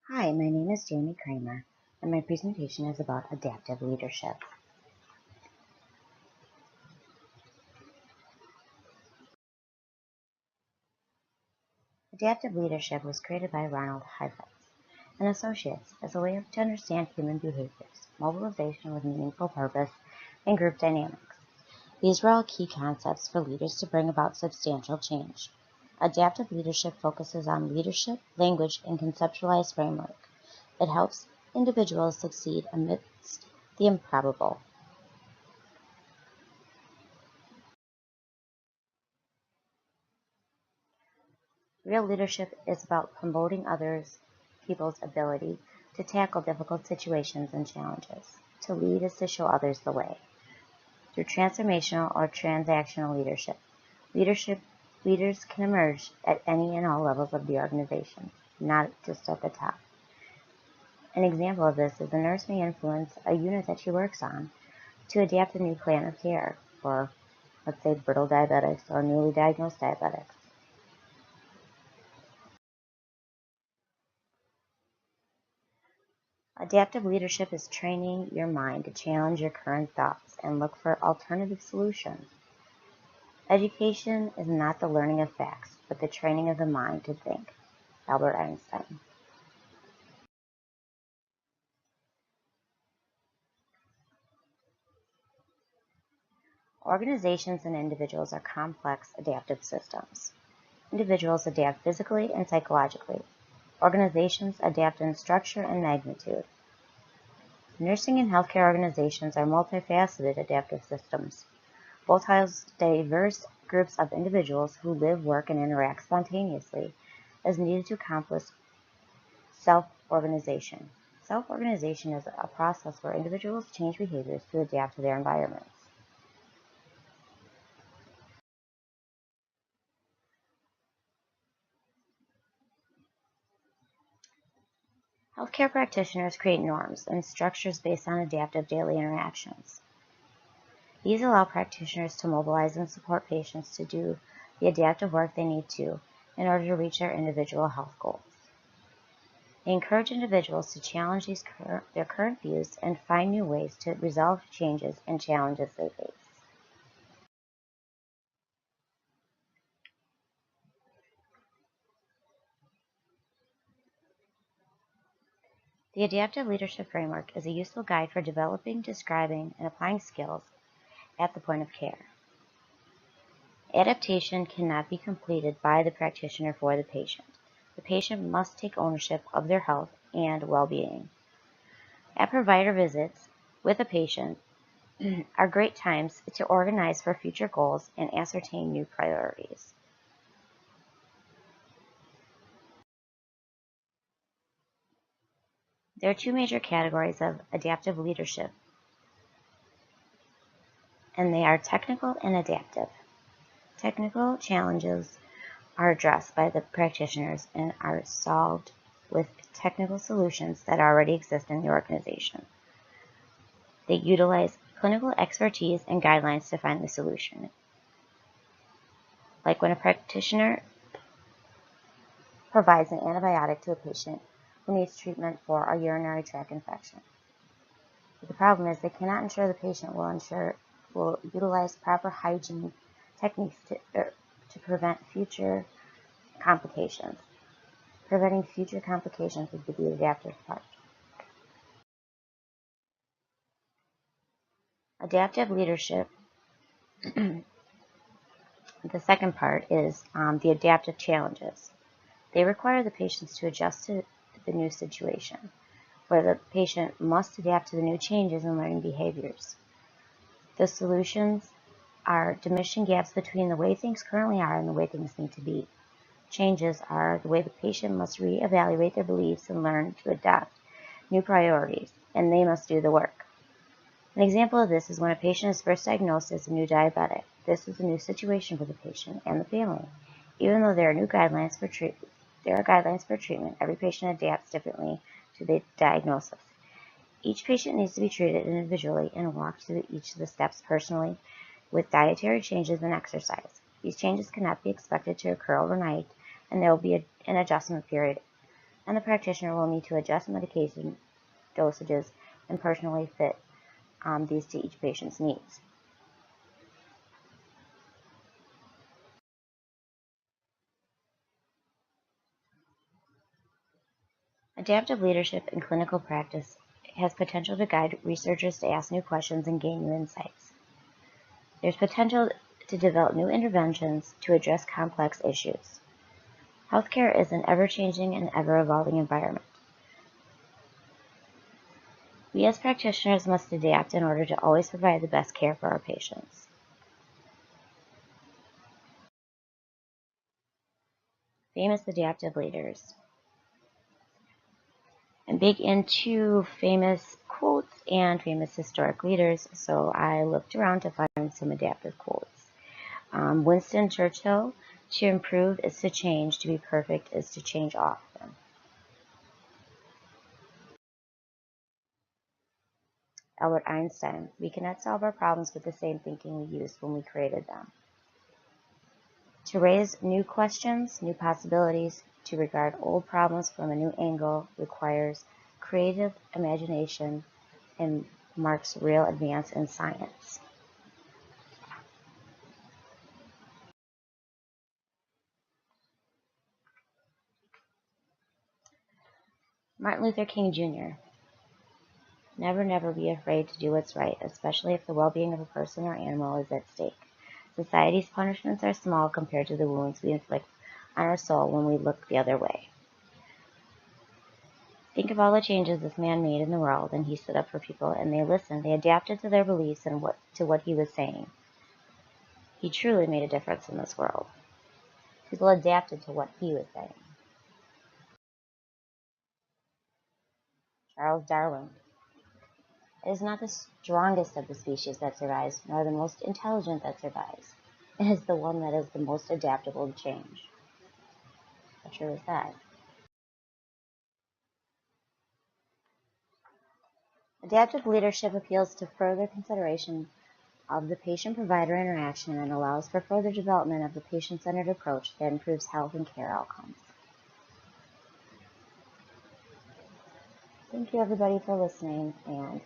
Hi, my name is Jaime Kremer, and my presentation is about adaptive leadership. Adaptive leadership was created by Ronald Heifetz and Associates as a way to understand human behaviors, mobilization with meaningful purpose, and group dynamics. These were all key concepts for leaders to bring about substantial change. Adaptive leadership focuses on leadership, language, and conceptualized framework. It helps individuals succeed amidst the improbable. Real leadership is about promoting others people's ability to tackle difficult situations and challenges. To lead is to show others the way. Through transformational or transactional leaders can emerge at any and all levels of the organization, not just at the top. An example of this is a nurse may influence a unit that she works on to adapt a new plan of care for, let's say, brittle diabetics or newly diagnosed diabetics. Adaptive leadership is training your mind to challenge your current thoughts and look for alternative solutions. Education is not the learning of facts, but the training of the mind to think. Albert Einstein. Organizations and individuals are complex adaptive systems. Individuals adapt physically and psychologically. Organizations adapt in structure and magnitude. Nursing and healthcare organizations are multifaceted adaptive systems. Both house diverse groups of individuals who live, work, and interact spontaneously as needed to accomplish self-organization. Self-organization is a process where individuals change behaviors to adapt to their environments. Healthcare practitioners create norms and structures based on adaptive daily interactions. These allow practitioners to mobilize and support patients to do the adaptive work they need to in order to reach their individual health goals. They encourage individuals to challenge their current views and find new ways to resolve changes and challenges they face. The Adaptive Leadership Framework is a useful guide for developing, describing, and applying skills at the point of care. Adaptation cannot be completed by the practitioner for the patient. The patient must take ownership of their health and well-being. At provider visits with a patient are great times to organize for future goals and ascertain new priorities. There are two major categories of adaptive leadership, and they are technical and adaptive. Technical challenges are addressed by the practitioners and are solved with technical solutions that already exist in the organization. They utilize clinical expertise and guidelines to find the solution. Like when a practitioner provides an antibiotic to a patient who needs treatment for a urinary tract infection. But the problem is they cannot ensure the patient will utilize proper hygiene techniques to prevent future complications. Preventing future complications would be the adaptive part. Adaptive leadership, the second part is the adaptive challenges. They require the patients to adjust to the new situation, where the patient must adapt to the new changes in learning behaviors. The solutions are diminishing gaps between the way things currently are and the way things need to be. Changes are the way the patient must reevaluate their beliefs and learn to adapt new priorities, and they must do the work. An example of this is when a patient is first diagnosed as a new diabetic. This is a new situation for the patient and the family. Even though there are guidelines for treatment, every patient adapts differently to the diagnosis. Each patient needs to be treated individually and walked through each of the steps personally with dietary changes and exercise. These changes cannot be expected to occur overnight, and there will be an adjustment period and the practitioner will need to adjust medication dosages and personally fit these to each patient's needs. Adaptive leadership in clinical practice has potential to guide researchers to ask new questions and gain new insights. There's potential to develop new interventions to address complex issues. Healthcare is an ever-changing and ever-evolving environment. We as practitioners must adapt in order to always provide the best care for our patients. Famous adaptive leaders. I'm big into famous quotes and famous historic leaders, so I looked around to find some adaptive quotes. Winston Churchill, to improve is to change, to be perfect is to change often. Albert Einstein, we cannot solve our problems with the same thinking we used when we created them. To raise new questions, new possibilities, to regard old problems from a new angle requires creative imagination and marks real advance in science. Martin Luther King Jr. Never, never be afraid to do what's right, especially if the well-being of a person or animal is at stake. Society's punishments are small compared to the wounds we inflict on our soul when we look the other way. Think of all the changes this man made in the world, and he stood up for people, and they listened. They adapted to their beliefs and to what he was saying. He truly made a difference in this world. People adapted to what he was saying. Charles Darwin. It is not the strongest of the species that survives, nor the most intelligent that survives. It is the one that is the most adaptable to change. How true is that? Adaptive leadership appeals to further consideration of the patient-provider interaction and allows for further development of the patient-centered approach that improves health and care outcomes. Thank you everybody for listening, and